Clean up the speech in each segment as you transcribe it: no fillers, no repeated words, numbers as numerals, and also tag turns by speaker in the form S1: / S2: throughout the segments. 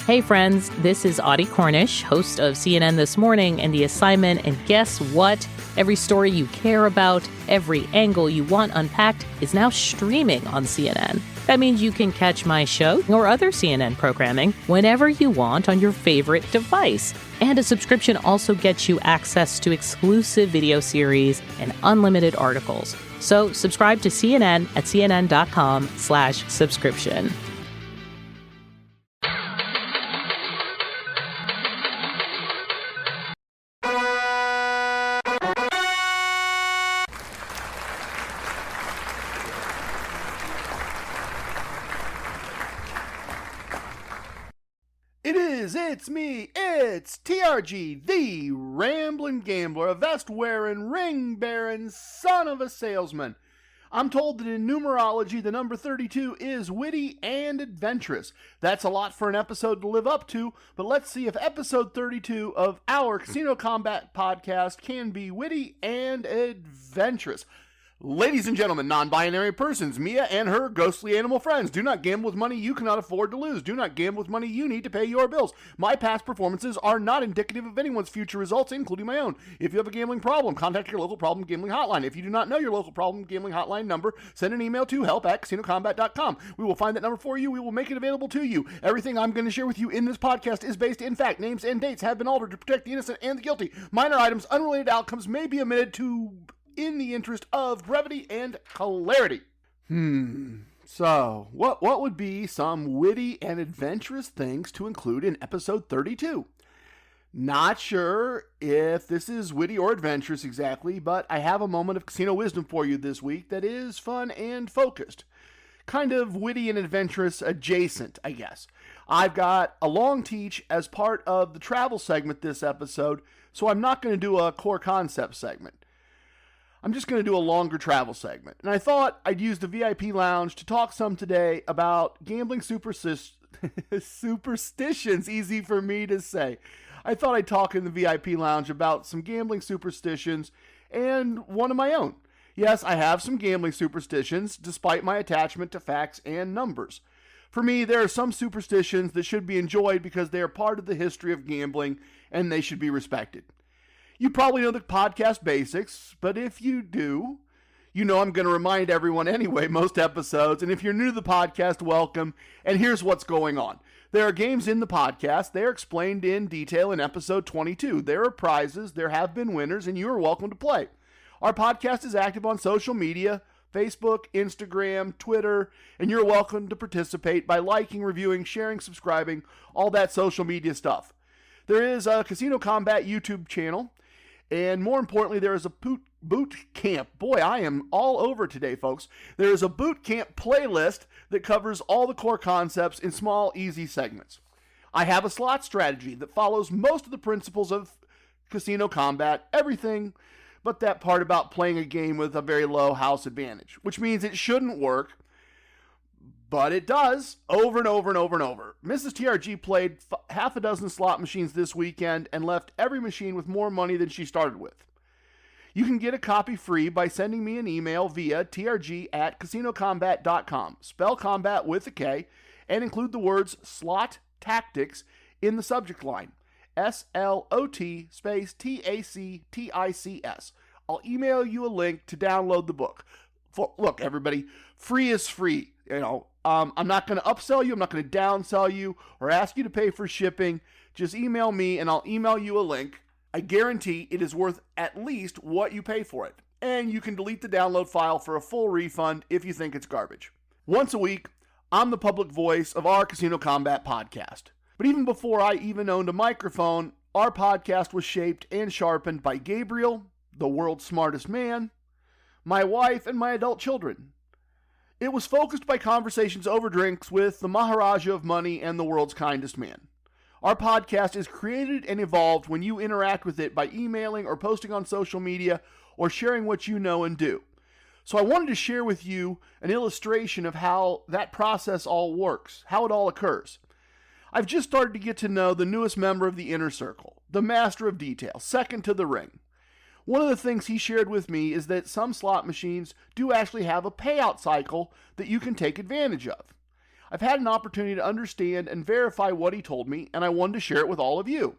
S1: Hey friends, this is Audie Cornish, host of CNN This Morning and The Assignment, and guess what? Every story you care about, every angle you want unpacked is now streaming on CNN. That means you can catch my show or other CNN programming whenever you want on your favorite device. And a subscription also gets you access to exclusive video series and unlimited articles. So subscribe to CNN at cnn.com/subscription.
S2: It's me, it's TRG, the Ramblin' Gambler, a vest-wearing, ring-bearing son of a salesman. I'm told that in numerology, the number 32 is witty and adventurous. That's a lot for an episode to live up to, but let's see if episode 32 of our Casino Combat podcast can be witty and adventurous. Ladies and gentlemen, non-binary persons, Mia and her ghostly animal friends, do not gamble with money you cannot afford to lose. Do not gamble with money you need to pay your bills. My past performances are not indicative of anyone's future results, including my own. If you have a gambling problem, contact your local problem gambling hotline. If you do not know your local problem gambling hotline number, send an email to help@casinocombat.com. We will find that number for you. We will make it available to you. Everything I'm going to share with you in this podcast is based in fact. Names and dates have been altered to protect the innocent and the guilty. Minor items, unrelated outcomes may be omitted in the interest of brevity and clarity. So, what would be some witty and adventurous things to include in episode 32? Not sure if this is witty or adventurous exactly, but I have a moment of casino wisdom for you this week that is fun and focused. Kind of witty and adventurous adjacent, I guess. I've got a long teach as part of the travel segment this episode, so I'm not going to do a core concept segment. I'm just going to do a longer travel segment. And I thought I'd use the VIP lounge to talk some today about gambling superstitions, easy for me to say. I thought I'd talk in the VIP lounge about some gambling superstitions and one of my own. Yes, I have some gambling superstitions, despite my attachment to facts and numbers. For me, there are some superstitions that should be enjoyed because they are part of the history of gambling and they should be respected. You probably know the podcast basics, but if you do, you know I'm going to remind everyone anyway, most episodes. And if you're new to the podcast, welcome. And here's what's going on. There are games in the podcast. They are explained in detail in episode 22. There are prizes, there have been winners, and you are welcome to play. Our podcast is active on social media, Facebook, Instagram, Twitter, and you're welcome to participate by liking, reviewing, sharing, subscribing, all that social media stuff. There is a Casino Combat YouTube channel. And more importantly, there is a boot camp. Boy, I am all over today, folks. There is a boot camp playlist that covers all the core concepts in small, easy segments. I have a slot strategy that follows most of the principles of Casino Combat, everything but that part about playing a game with a very low house advantage, which means it shouldn't work, but it does over and over and over and over. Mrs. TRG played half a dozen slot machines this weekend and left every machine with more money than she started with. You can get a copy free by sending me an email via trg@casinocombat.com. Spell combat with a K and include the words slot tactics in the subject line. SLOT space TACTICS. I'll email you a link to download the book. Look, everybody, free is free. I'm not going to upsell you. I'm not going to downsell you or ask you to pay for shipping. Just email me and I'll email you a link. I guarantee it is worth at least what you pay for it. And you can delete the download file for a full refund if you think it's garbage. Once a week, I'm the public voice of our Casino Combat podcast. But even before I even owned a microphone, our podcast was shaped and sharpened by Gabriel, the world's smartest man, my wife, and my adult children. It was focused by conversations over drinks with the Maharaja of money and the world's kindest man. Our podcast is created and evolved when you interact with it by emailing or posting on social media or sharing what you know and do. So I wanted to share with you an illustration of how that process all works, how it all occurs. I've just started to get to know the newest member of the inner circle, the master of detail, second to the ring. One of the things he shared with me is that some slot machines do actually have a payout cycle that you can take advantage of. I've had an opportunity to understand and verify what he told me, and I wanted to share it with all of you.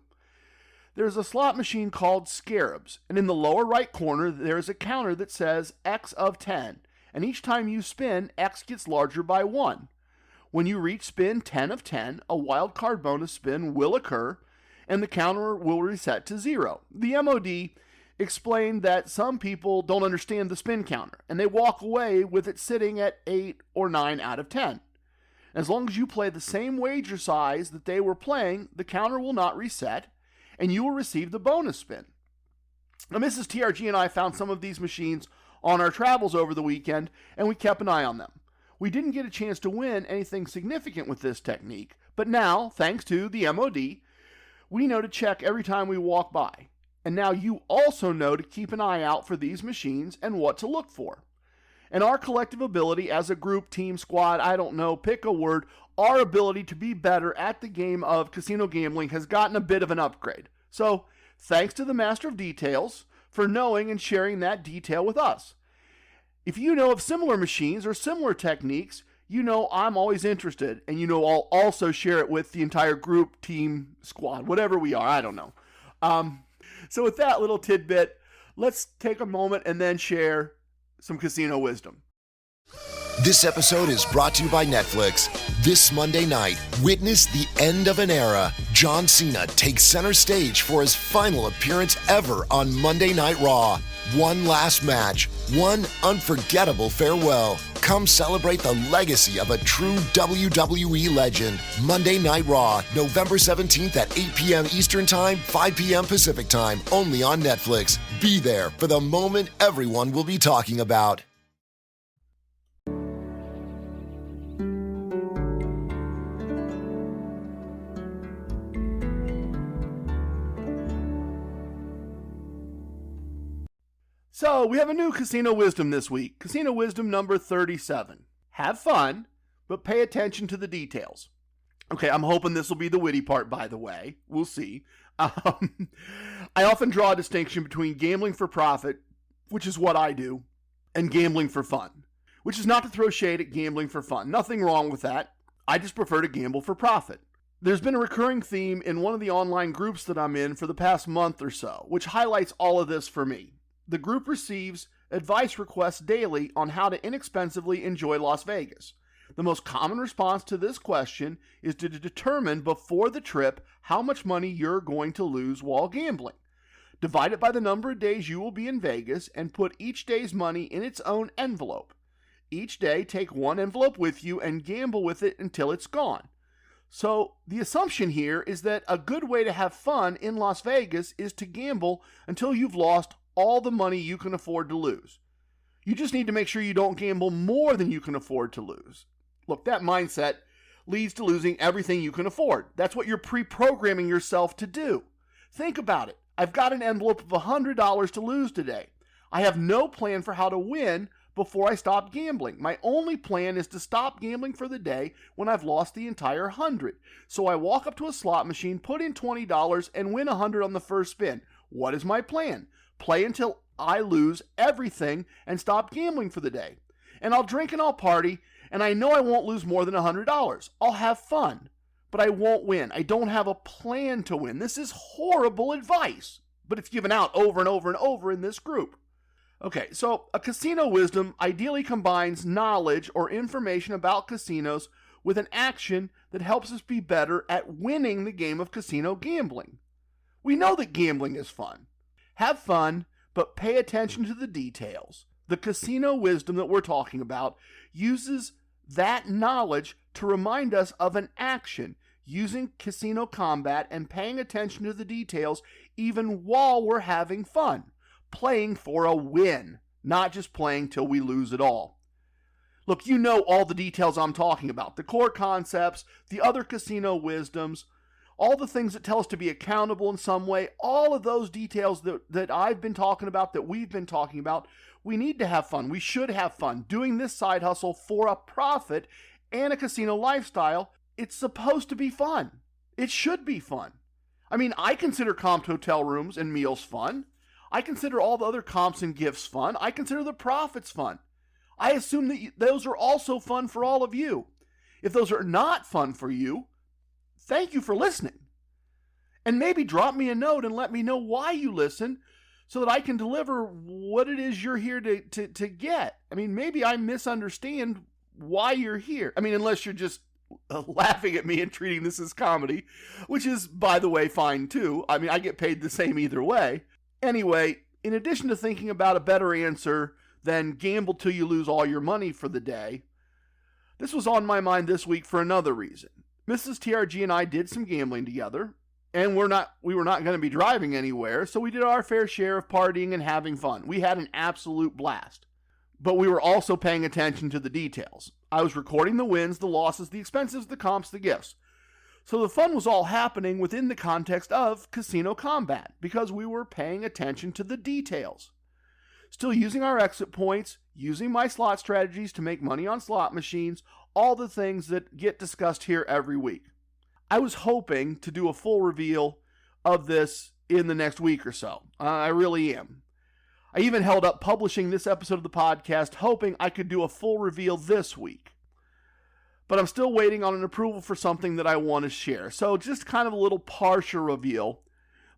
S2: There's a slot machine called Scarabs, and in the lower right corner there's a counter that says X of 10, and each time you spin, X gets larger by 1. When you reach spin 10 of 10, a wild card bonus spin will occur, and the counter will reset to 0. The MOD explained that some people don't understand the spin counter, and they walk away with it sitting at 8 or 9 out of 10. As long as you play the same wager size that they were playing, the counter will not reset, and you will receive the bonus spin. Now, Mrs. TRG and I found some of these machines on our travels over the weekend, and we kept an eye on them. We didn't get a chance to win anything significant with this technique, but now, thanks to the MOD, we know to check every time we walk by. And now you also know to keep an eye out for these machines and what to look for. And our collective ability as a group, team, squad, I don't know, pick a word, our ability to be better at the game of casino gambling has gotten a bit of an upgrade. So, thanks to the Master of Details for knowing and sharing that detail with us. If you know of similar machines or similar techniques, you know I'm always interested, and you know I'll also share it with the entire group, team, squad, whatever we are, I don't know. So with that little tidbit, let's take a moment and then share some casino wisdom.
S3: This episode is brought to you by Netflix. This Monday night, witness the end of an era. John Cena takes center stage for his final appearance ever on Monday Night Raw. One last match, one unforgettable farewell. Come celebrate the legacy of a true WWE legend. Monday Night Raw, November 17th at 8 p.m. Eastern Time, 5 p.m. Pacific Time, only on Netflix. Be there for the moment everyone will be talking about.
S2: So, we have a new casino wisdom this week. Casino wisdom number 37. Have fun, but pay attention to the details. Okay, I'm hoping this will be the witty part, by the way. We'll see. I often draw a distinction between gambling for profit, which is what I do, and gambling for fun, which is not to throw shade at gambling for fun. Nothing wrong with that. I just prefer to gamble for profit. There's been a recurring theme in one of the online groups that I'm in for the past month or so, which highlights all of this for me. The group receives advice requests daily on how to inexpensively enjoy Las Vegas. The most common response to this question is to determine before the trip how much money you're going to lose while gambling. Divide it by the number of days you will be in Vegas and put each day's money in its own envelope. Each day, take one envelope with you and gamble with it until it's gone. So the assumption here is that a good way to have fun in Las Vegas is to gamble until you've lost all the money you can afford to lose. You just need to make sure you don't gamble more than you can afford to lose. Look, that mindset leads to losing everything you can afford. That's what you're pre-programming yourself to do. Think about it. I've got an envelope of $100 to lose today. I have no plan for how to win before I stop gambling. My only plan is to stop gambling for the day when I've lost the entire 100. So I walk up to a slot machine, put in $20, and win 100 on the first spin. What is my plan? Play until I lose everything and stop gambling for the day. And I'll drink and I'll party, and I know I won't lose more than $100. I'll have fun, but I won't win. I don't have a plan to win. This is horrible advice, but it's given out over and over and over in this group. Okay, so a casino wisdom ideally combines knowledge or information about casinos with an action that helps us be better at winning the game of casino gambling. We know that gambling is fun. Have fun, but pay attention to the details. The casino wisdom that we're talking about uses that knowledge to remind us of an action, using casino combat and paying attention to the details even while we're having fun. Playing for a win, not just playing till we lose it all. Look, you know all the details I'm talking about. The core concepts, the other casino wisdoms, all the things that tell us to be accountable in some way, all of those details that I've been talking about, that we've been talking about, we need to have fun. We should have fun. Doing this side hustle for a profit and a casino lifestyle, it's supposed to be fun. It should be fun. I mean, I consider comped hotel rooms and meals fun. I consider all the other comps and gifts fun. I consider the profits fun. I assume that those are also fun for all of you. If those are not fun for you, thank you for listening. And maybe drop me a note and let me know why you listen so that I can deliver what it is you're here to get. I mean, maybe I misunderstand why you're here. I mean, unless you're just laughing at me and treating this as comedy, which is, by the way, fine too. I mean, I get paid the same either way. Anyway, in addition to thinking about a better answer than gamble till you lose all your money for the day, this was on my mind this week for another reason. Mrs. TRG and I did some gambling together, and we were not going to be driving anywhere, so we did our fair share of partying and having fun. We had an absolute blast. But we were also paying attention to the details. I was recording the wins, the losses, the expenses, the comps, the gifts. So the fun was all happening within the context of casino combat, because we were paying attention to the details. Still using our exit points, using my slot strategies to make money on slot machines, all the things that get discussed here every week. I was hoping to do a full reveal of this in the next week or so. I really am. I even held up publishing this episode of the podcast, hoping I could do a full reveal this week. But I'm still waiting on an approval for something that I want to share. So just kind of a little partial reveal.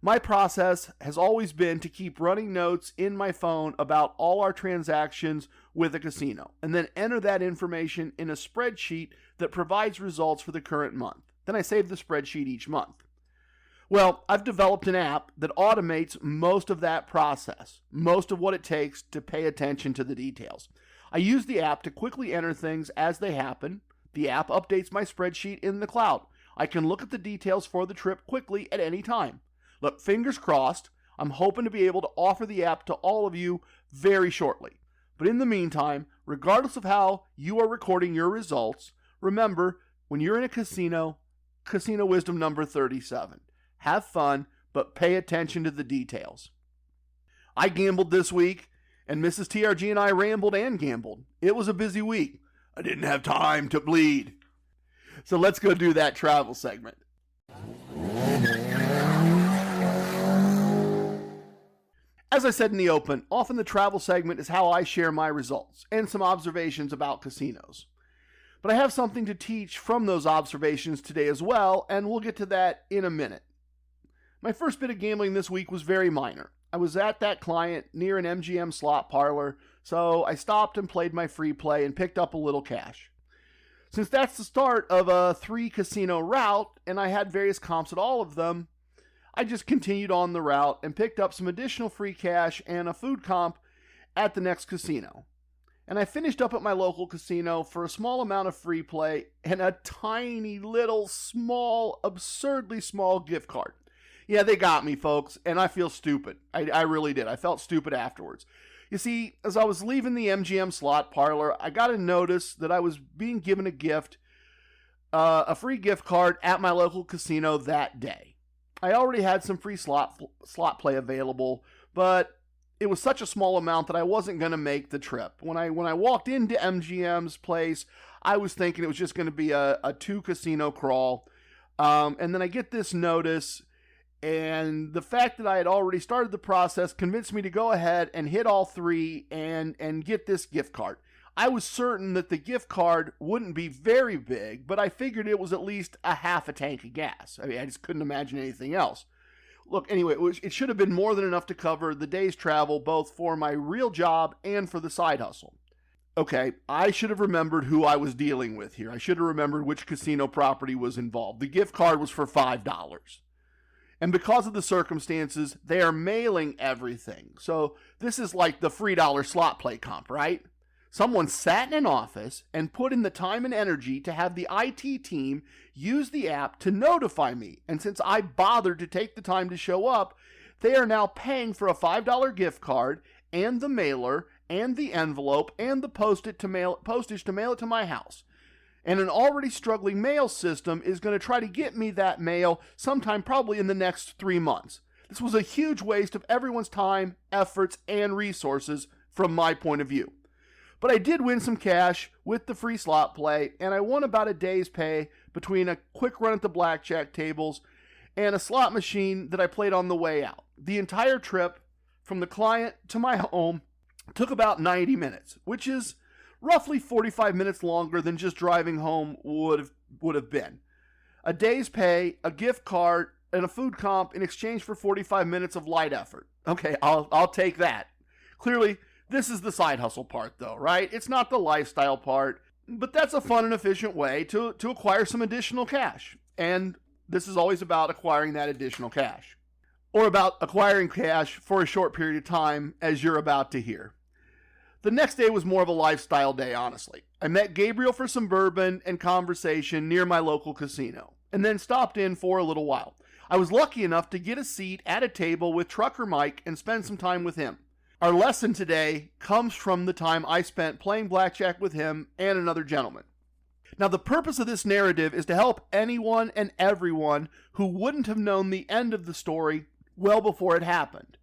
S2: My process has always been to keep running notes in my phone about all our transactions with a casino, and then enter that information in a spreadsheet that provides results for the current month. Then I save the spreadsheet each month. Well, I've developed an app that automates most of that process, most of what it takes to pay attention to the details. I use the app to quickly enter things as they happen. The app updates my spreadsheet in the cloud. I can look at the details for the trip quickly at any time. Look, fingers crossed, I'm hoping to be able to offer the app to all of you very shortly. But in the meantime, regardless of how you are recording your results, remember, when you're in a casino wisdom number 37. Have fun, but pay attention to the details. I gambled this week, and Mrs. TRG and I rambled and gambled. It was a busy week. I didn't have time to bleed. So let's go do that travel segment. As I said in the open, often the travel segment is how I share my results and some observations about casinos. But I have something to teach from those observations today as well, and we'll get to that in a minute. My first bit of gambling this week was very minor. I was at that client near an MGM slot parlor, so I stopped and played my free play and picked up a little cash. Since that's the start of a 3-casino route, and I had various comps at all of them, I just continued on the route and picked up some additional free cash and a food comp at the next casino. And I finished up at my local casino for a small amount of free play and a tiny little small, absurdly small gift card. Yeah, they got me, folks, and I feel stupid. I really did. I felt stupid afterwards. You see, as I was leaving the MGM slot parlor, I got a notice that I was being given a gift, a free gift card at my local casino that day. I already had some free slot play available, but it was such a small amount that I wasn't going to make the trip. When I walked into MGM's place, I was thinking it was just going to be a 2-casino crawl. And then I get this notice, and the fact that I had already started the process convinced me to go ahead and hit all 3 and get this gift card. I was certain that the gift card wouldn't be very big, but I figured it was at least a half a tank of gas. I mean, I just couldn't imagine anything else. Look, anyway, it should have been more than enough to cover the day's travel, both for my real job and for the side hustle. Okay, I should have remembered who I was dealing with here. I should have remembered which casino property was involved. The gift card was for $5. And because of the circumstances, they are mailing everything. So this is like the free $1 slot play comp, right? Someone sat in an office and put in the time and energy to have the IT team use the app to notify me. And since I bothered to take the time to show up, they are now paying for a $5 gift card and the mailer and the envelope and the postage to mail it to my house. And an already struggling mail system is going to try to get me that mail sometime probably in the next 3 months. This was a huge waste of everyone's time, efforts, and resources from my point of view. But I did win some cash with the free slot play, and I won about a day's pay between a quick run at the blackjack tables and a slot machine that I played on the way out. The entire trip from the client to my home took about 90 minutes, which is roughly 45 minutes longer than just driving home would have been. A day's pay, a gift card, and a food comp in exchange for 45 minutes of light effort. Okay, I'll take that. Clearly, this is the side hustle part though, right? It's not the lifestyle part, but that's a fun and efficient way to acquire some additional cash. And this is always about acquiring that additional cash. Or about acquiring cash for a short period of time, as you're about to hear. The next day was more of a lifestyle day, honestly. I met Gabriel for some bourbon and conversation near my local casino, and then stopped in for a little while. I was lucky enough to get a seat at a table with Trucker Mike and spend some time with him. Our lesson today comes from the time I spent playing blackjack with him and another gentleman. Now, the purpose of this narrative is to help anyone and everyone who wouldn't have known the end of the story well before it happened.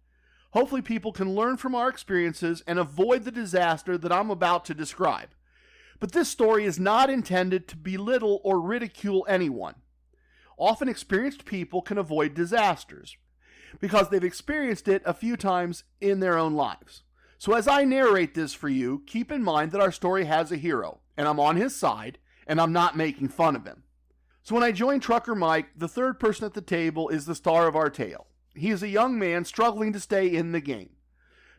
S2: Hopefully people can learn from our experiences and avoid the disaster that I'm about to describe. But this story is not intended to belittle or ridicule anyone. Often experienced people can avoid disasters because they've experienced it a few times in their own lives. So as I narrate this for you, keep in mind that our story has a hero, and I'm on his side, and I'm not making fun of him. So when I joined Trucker Mike, the third person at the table is the star of our tale. He is a young man struggling to stay in the game.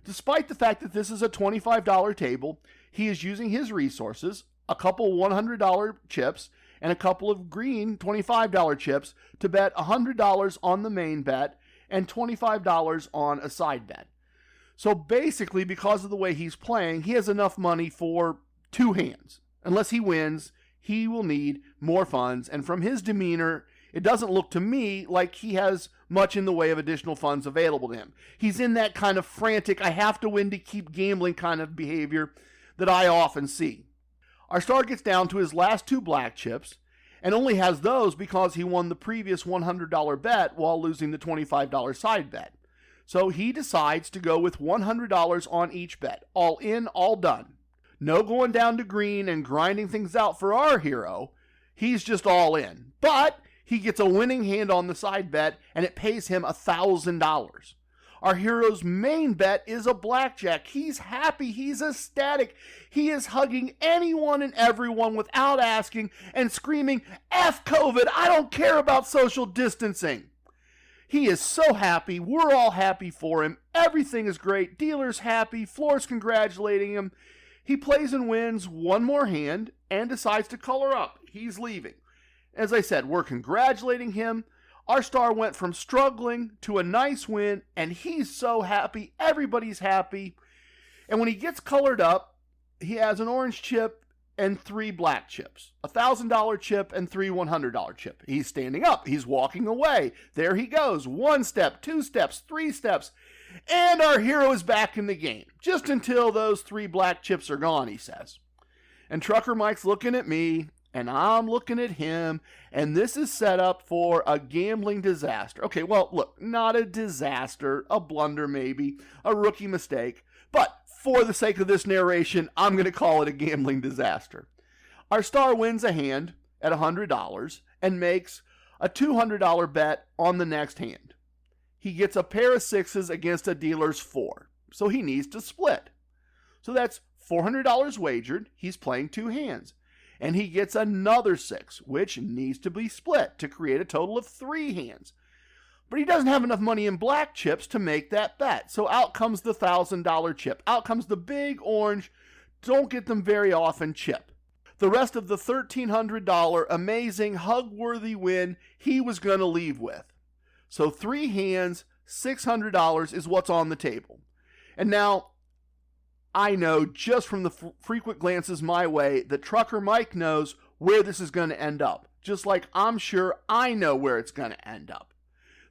S2: Despite the fact that this is a $25 table, he is using his resources, a couple $100 chips, and a couple of green $25 chips to bet $100 on the main bet and $25 on a side bet. So basically, because of the way he's playing, he has enough money for 2 hands. Unless he wins, he will need more funds, and from his demeanor, it doesn't look to me like he has much in the way of additional funds available to him. He's in that kind of frantic, I have to win to keep gambling kind of behavior that I often see. Our star gets down to his last 2 black chips, and only has those because he won the previous $100 bet while losing the $25 side bet. So he decides to go with $100 on each bet. All in, all done. No going down to green and grinding things out for our hero. He's just all in. But he gets a winning hand on the side bet, and it pays him $1,000. Our hero's main bet is a blackjack. He's happy. He's ecstatic. He is hugging anyone and everyone without asking and screaming, "F COVID, I don't care about social distancing." He is so happy. We're all happy for him. Everything is great. Dealer's happy. Floor's congratulating him. He plays and wins one more hand and decides to color up. He's leaving. As I said, we're congratulating him. Our star went from struggling to a nice win, and he's so happy. Everybody's happy. And when he gets colored up, he has an orange chip and 3 black chips, a $1,000 chip and 3 $100 chip. He's standing up. He's walking away. There he goes. 1 step, 2 steps, 3 steps. And our hero is back in the game, just until those 3 black chips are gone, he says. And Trucker Mike's looking at me, and I'm looking at him, and this is set up for a gambling disaster. Okay, well, look, not a disaster, a blunder maybe, a rookie mistake, but for the sake of this narration, I'm going to call it a gambling disaster. Our star wins a hand at $100 and makes a $200 bet on the next hand. He gets a pair of 6s against a dealer's 4, so he needs to split. So that's $400 wagered. He's playing 2 hands. And he gets another 6, which needs to be split to create a total of 3 hands. But he doesn't have enough money in black chips to make that bet. So out comes the $1,000 chip. Out comes the big orange, don't get them very often chip. The rest of the $1,300 amazing hug-worthy win he was going to leave with. So 3 hands, $600 is what's on the table. And now, I know just from the frequent glances my way that Trucker Mike knows where this is going to end up. Just like I'm sure I know where it's going to end up.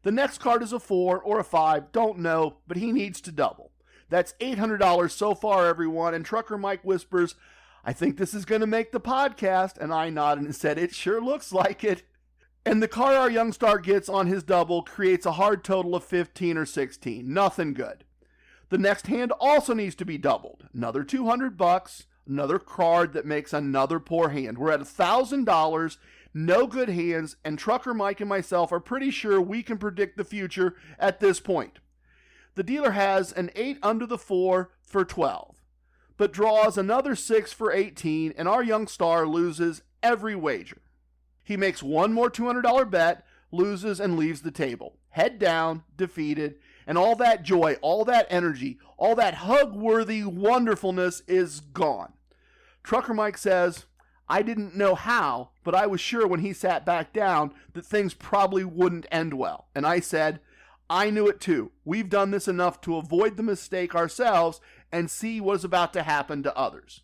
S2: The next card is a 4 or a 5, don't know, but he needs to double. That's $800 so far, everyone, and Trucker Mike whispers, "I think this is going to make the podcast," and I nodded and said, "It sure looks like it." And the card our young star gets on his double creates a hard total of 15 or 16. Nothing good. The next hand also needs to be doubled. Another $200, another card that makes another poor hand. We're at $1,000, no good hands, and Trucker Mike and myself are pretty sure we can predict the future at this point. The dealer has an 8 under the 4 for 12. but draws another 6 for 18, and our young star loses every wager. He makes one more $200 bet, loses, and leaves the table. Head down, defeated, and all that joy, all that energy, all that hug-worthy wonderfulness is gone. Trucker Mike says, I didn't know how, but I was sure when he sat back down that things probably wouldn't end well. And I said, I knew it too. We've done this enough to avoid the mistake ourselves and see what is about to happen to others.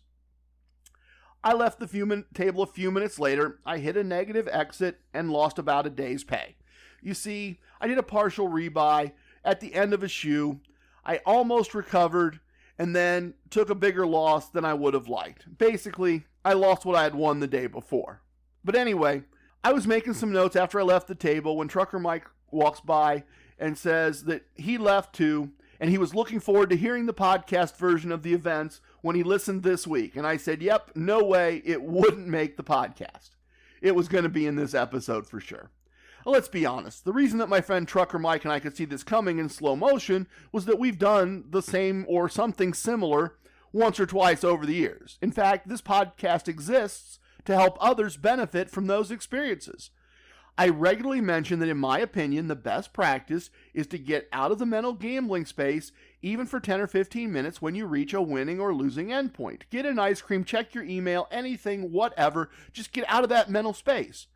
S2: I left the table a few minutes later. I hit a negative exit and lost about a day's pay. You see, I did a partial rebuy at the end of a shoe. I almost recovered and then took a bigger loss than I would have liked. Basically, I lost what I had won the day before. But anyway, I was making some notes after I left the table when Trucker Mike walks by and says that he left too, and he was looking forward to hearing the podcast version of the events when he listened this week. And I said, yep, no way it wouldn't make the podcast. It was going to be in this episode for sure. Well, let's be honest. The reason that my friend Trucker Mike and I could see this coming in slow motion was that we've done the same or something similar once or twice over the years. In fact, this podcast exists to help others benefit from those experiences. I regularly mention that in my opinion, the best practice is to get out of the mental gambling space even for 10 or 15 minutes when you reach a winning or losing endpoint. Get an ice cream, check your email, anything, whatever. Just get out of that mental space.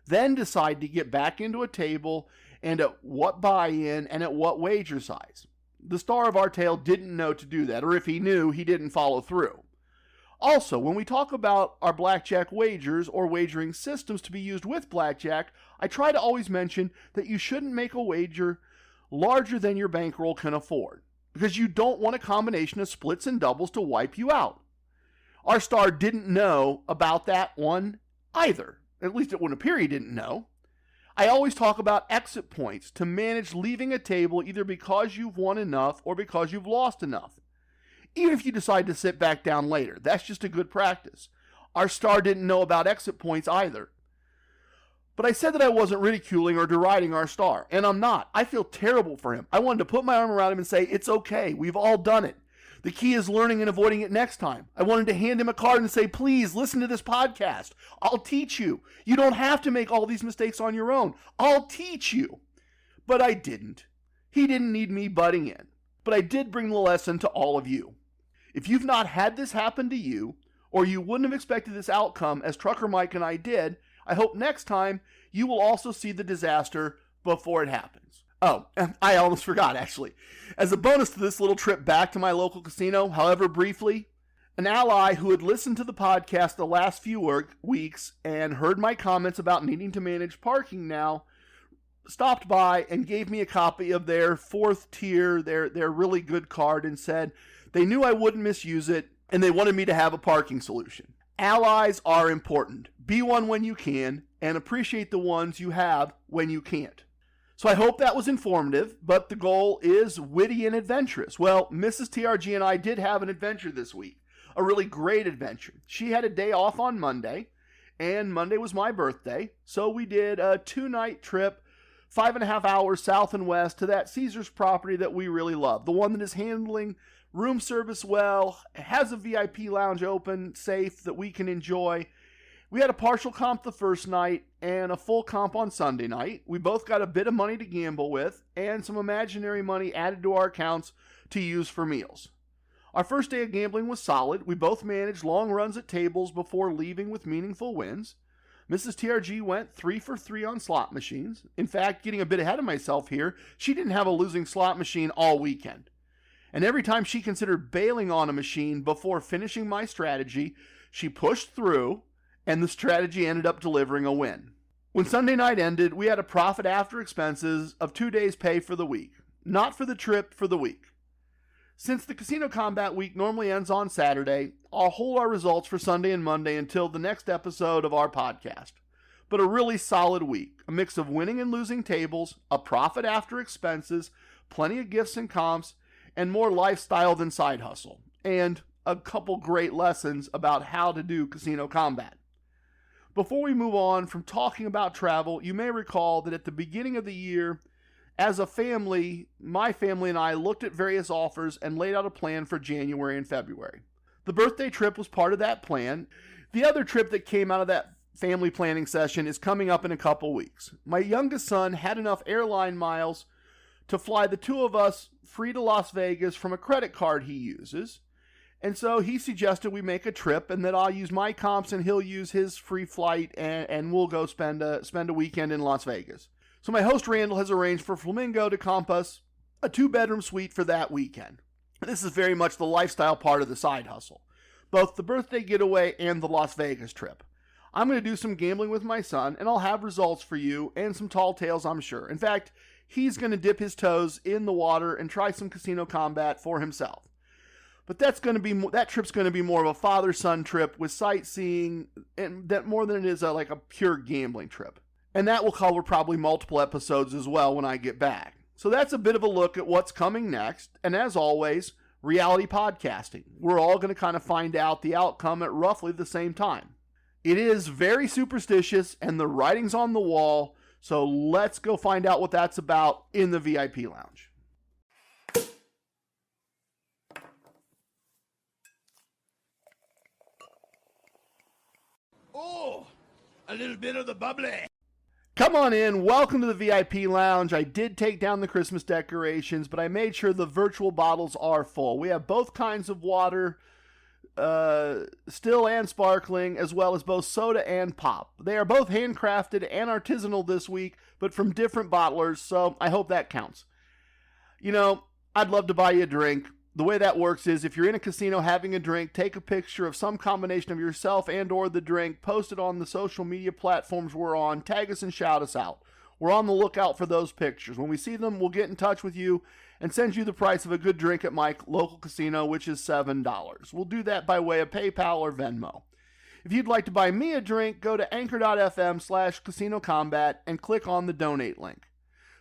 S2: Then decide to get back into a table and at what buy-in and at what wager size. The star of our tale didn't know to do that, or if he knew, he didn't follow through. Also, when we talk about our blackjack wagers or wagering systems to be used with blackjack, I try to always mention that you shouldn't make a wager larger than your bankroll can afford, because you don't want a combination of splits and doubles to wipe you out. Our star didn't know about that one either. At least it wouldn't appear he didn't know. I always talk about exit points to manage leaving a table either because you've won enough or because you've lost enough. Even if you decide to sit back down later, that's just a good practice. Our star didn't know about exit points either. But I said that I wasn't ridiculing or deriding our star, and I'm not. I feel terrible for him. I wanted to put my arm around him and say, it's okay, we've all done it. The key is learning and avoiding it next time. I wanted to hand him a card and say, please listen to this podcast. I'll teach you. You don't have to make all these mistakes on your own. I'll teach you. But I didn't. He didn't need me butting in. But I did bring the lesson to all of you. If you've not had this happen to you, or you wouldn't have expected this outcome as Trucker Mike and I did, I hope next time you will also see the disaster before it happens. Oh, I almost forgot actually. As a bonus to this little trip back to my local casino, however briefly, an ally who had listened to the podcast the last few weeks and heard my comments about needing to manage parking now, stopped by and gave me a copy of their 4th tier, their really good card, and said they knew I wouldn't misuse it and they wanted me to have a parking solution. Allies are important. Be one when you can and appreciate the ones you have when you can't. So I hope that was informative, but the goal is witty and adventurous. Well, Mrs. TRG and I did have an adventure this week, a really great adventure. She had a day off on Monday, and Monday was my birthday, so we did a 2-night trip, 5.5 hours south and west to that Caesars property that we really love, the one that is handling room service well, has a VIP lounge open, safe, that we can enjoy. We had a partial comp the first night and a full comp on Sunday night. We both got a bit of money to gamble with and some imaginary money added to our accounts to use for meals. Our first day of gambling was solid. We both managed long runs at tables before leaving with meaningful wins. Mrs. TRG went 3 for 3 on slot machines. In fact, getting a bit ahead of myself here, she didn't have a losing slot machine all weekend. And every time she considered bailing on a machine before finishing my strategy, she pushed through, and the strategy ended up delivering a win. When Sunday night ended, we had a profit after expenses of 2 days' pay for the week. Not for the trip, for the week. Since the Casino Combat Week normally ends on Saturday, I'll hold our results for Sunday and Monday until the next episode of our podcast. But a really solid week. A mix of winning and losing tables, a profit after expenses, plenty of gifts and comps, and more lifestyle than side hustle. And a couple great lessons about how to do casino combat. Before we move on from talking about travel, you may recall that at the beginning of the year, as a family, my family and I looked at various offers and laid out a plan for January and February. The birthday trip was part of that plan. The other trip that came out of that family planning session is coming up in a couple weeks. My youngest son had enough airline miles to fly the two of us free to Las Vegas from a credit card he uses. And so he suggested we make a trip and that I'll use my comps and he'll use his free flight and we'll go spend a weekend in Las Vegas. So my host Randall has arranged for Flamingo to comp us a 2-bedroom suite for that weekend. This is very much the lifestyle part of the side hustle, both the birthday getaway and the Las Vegas trip. I'm going to do some gambling with my son, and I'll have results for you and some tall tales, I'm sure. In fact, he's going to dip his toes in the water and try some casino combat for himself. But that trip's going to be more of a father-son trip with sightseeing, and that more than it is like a pure gambling trip. And that will cover probably multiple episodes as well when I get back. So that's a bit of a look at what's coming next. And as always, reality podcasting. We're all going to kind of find out the outcome at roughly the same time. It is very superstitious and the writing's on the wall. So let's go find out what that's about in the VIP lounge.
S4: Oh, a little bit of the bubbly.
S2: Come on in. Welcome to the VIP lounge. I did take down the Christmas decorations, but I made sure the virtual bottles are full. We have both kinds of water, still and sparkling, as well as both soda and pop. They are both handcrafted and artisanal this week, but from different bottlers, so I hope that counts. You know, I'd love to buy you a drink. The way that works is if you're in a casino having a drink, take a picture of some combination of yourself and or the drink, post it on the social media platforms we're on, tag us and shout us out. We're on the lookout for those pictures. When we see them, we'll get in touch with you and send you the price of a good drink at my local casino, which is $7. We'll do that by way of PayPal or Venmo. If you'd like to buy me a drink, go to anchor.fm/casino-combat and click on the donate link.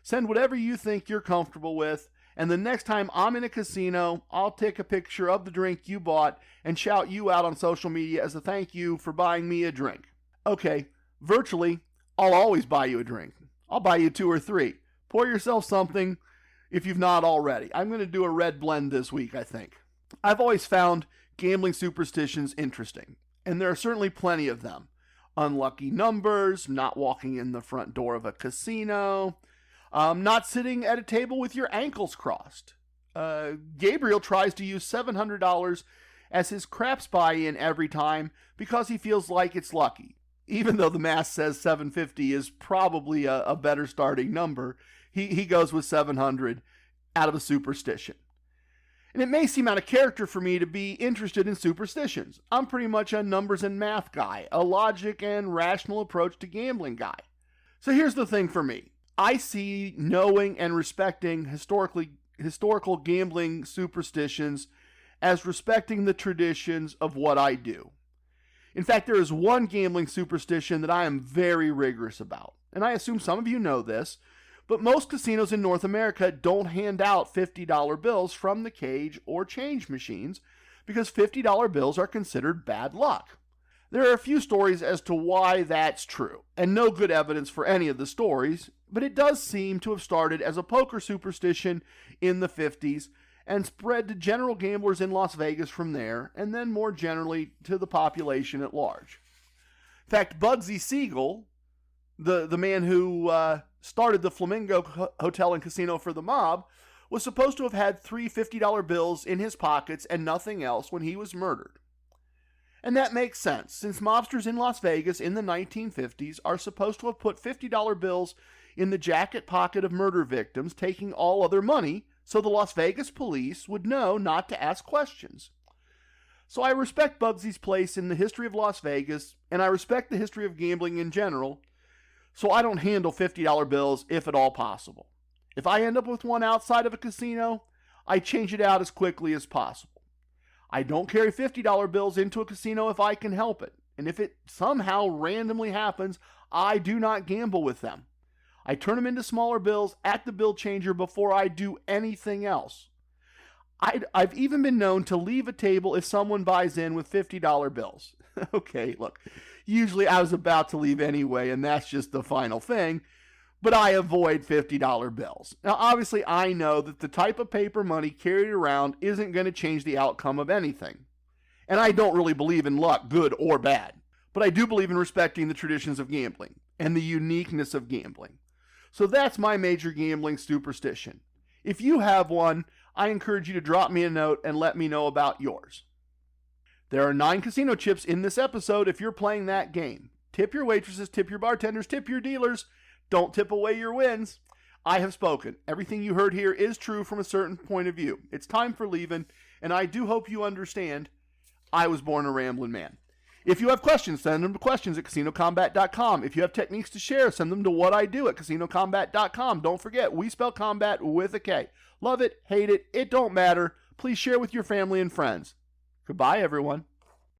S2: Send whatever you think you're comfortable with, and the next time I'm in a casino, I'll take a picture of the drink you bought and shout you out on social media as a thank you for buying me a drink. Okay, virtually, I'll always buy you a drink. I'll buy you 2 or 3. Pour yourself something if you've not already. I'm going to do a red blend this week, I think. I've always found gambling superstitions interesting, and there are certainly plenty of them. Unlucky numbers, not walking in the front door of a casino, not sitting at a table with your ankles crossed. Gabriel tries to use $700 as his craps buy-in every time because he feels like it's lucky. Even though the math says 750 is probably a better starting number, he goes with 700 out of a superstition. And it may seem out of character for me to be interested in superstitions. I'm pretty much a numbers and math guy, a logic and rational approach to gambling guy. So here's the thing for me. I see knowing and respecting historical gambling superstitions as respecting the traditions of what I do. In fact, there is one gambling superstition that I am very rigorous about, and I assume some of you know this, but most casinos in North America don't hand out $50 bills from the cage or change machines because $50 bills are considered bad luck. There are a few stories as to why that's true, and no good evidence for any of the stories, but it does seem to have started as a poker superstition in the 50s and spread to general gamblers in Las Vegas from there, and then more generally to the population at large. In fact, Bugsy Siegel, the man who started the Flamingo Hotel and Casino for the mob, was supposed to have had 3 $50 bills in his pockets and nothing else when he was murdered. And that makes sense, since mobsters in Las Vegas in the 1950s are supposed to have put $50 bills in the jacket pocket of murder victims, taking all other money, so the Las Vegas police would know not to ask questions. So I respect Bugsy's place in the history of Las Vegas, and I respect the history of gambling in general, so I don't handle $50 bills if at all possible. If I end up with one outside of a casino, I change it out as quickly as possible. I don't carry $50 bills into a casino if I can help it, and if it somehow randomly happens, I do not gamble with them. I turn them into smaller bills at the bill changer before I do anything else. I've even been known to leave a table if someone buys in with $50 bills. Okay, look, usually I was about to leave anyway, and that's just the final thing, but I avoid $50 bills. Now, obviously, I know that the type of paper money carried around isn't going to change the outcome of anything. And I don't really believe in luck, good or bad. But I do believe in respecting the traditions of gambling and the uniqueness of gambling. So that's my major gambling superstition. If you have one, I encourage you to drop me a note and let me know about yours. There are 9 casino chips in this episode if you're playing that game. Tip your waitresses, tip your bartenders, tip your dealers. Don't tip away your wins. I have spoken. Everything you heard here is true from a certain point of view. It's time for leaving, and I do hope you understand I was born a rambling man. If you have questions, send them to questions@casinocombat.com. If you have techniques to share, send them to whatIdo@casinocombat.com. Don't forget, we spell combat with a K. Love it, hate it, it don't matter. Please share with your family and friends. Goodbye, everyone.